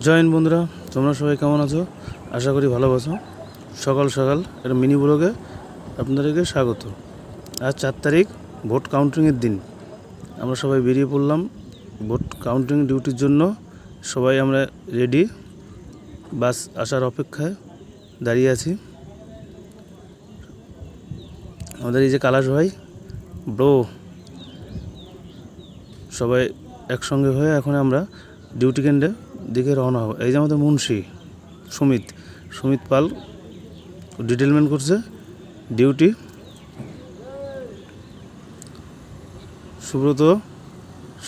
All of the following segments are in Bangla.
জয় হিন্দ বন্ধুরা, তোমরা সবাই কেমন আছো? আশা করি ভালো আছো। সকাল সকাল একটা মিনি ব্লগে আপনাদেরকে স্বাগত। আজ 4 তারিখ, ভোট কাউন্টিংয়ের দিন। আমরা সবাই বেরিয়ে পড়লাম ভোট কাউন্টিং ডিউটির জন্য। সবাই আমরা রেডি, বাস আসার অপেক্ষায় দাঁড়িয়ে আছি। আমাদের এই যে কালাশ ভাই, ব্রো, সবাই একসঙ্গে হয়ে এখন আমরা ডিউটি কেন্দ্রে দিকে রওনা হবো। এই যে আমাদের মুন্সি সুমিত পাল ডিটেলমেন্ট করছে ডিউটি। সুব্রত,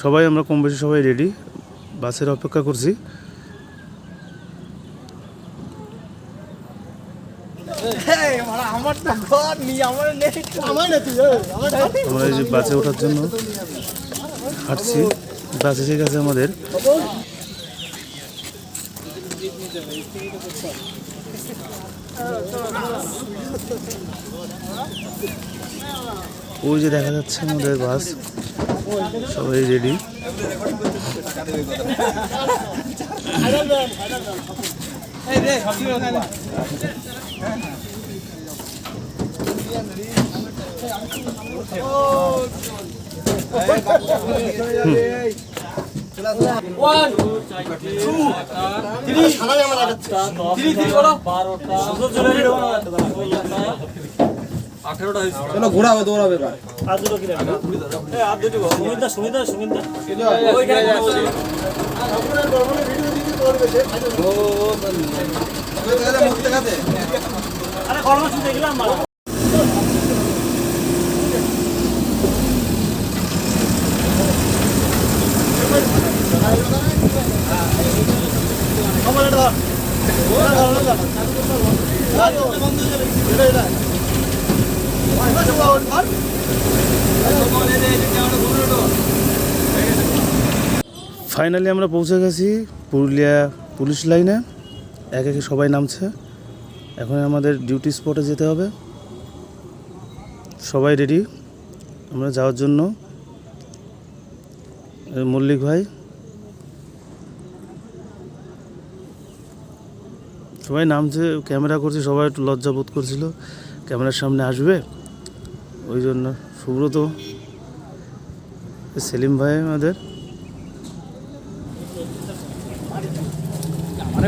সবাই আমরা কম বেশি সবাই রেডি, বাসের অপেক্ষা করছি। আমরা এই যে বাসে ওঠার জন্য হাঁটছি। বাস এসে গেছে আমাদের। ওই যে দেখা যাচ্ছে আমাদের বাস, সবাই রেডি। ফাইনালি আমরা পৌঁছে গেছি পুরুলিয়া পুলিশ লাইনে। এক একে সবাই নামছে। এখন আমাদের ডিউটি স্পটে যেতে হবে। সবাই রেডি আমরা যাওয়ার জন্য। মল্লিক ভাই, সবাই নামছে। ক্যামেরা করছে, সবাই একটু লজ্জা বোধ করছিল ক্যামেরার সামনে আসবে, ওই জন্য। সুব্রত, সেলিম ভাই আমাদের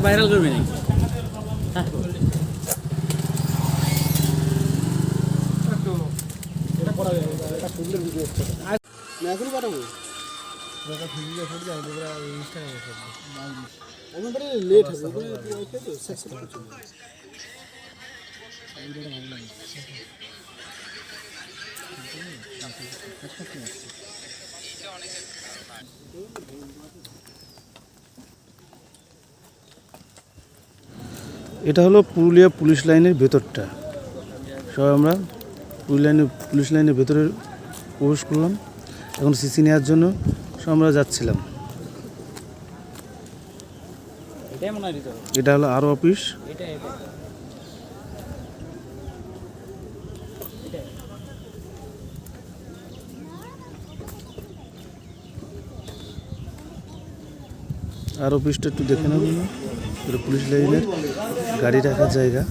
ভাইরাল করবে না। এটা হলো পুরুলিয়া পুলিশ লাইনের ভেতরটা। সবাই আমরা পুলিশ লাইনের ভেতরে প্রবেশ করলাম। এখন সিসি নেওয়ার জন্য সব আমরা যাচ্ছিলাম। এটা হলো আরও অফিস। আর অফিসটা একটু দেখে নেব। এটা পুলিশ লাইনের গাড়ি রাখার জায়গা।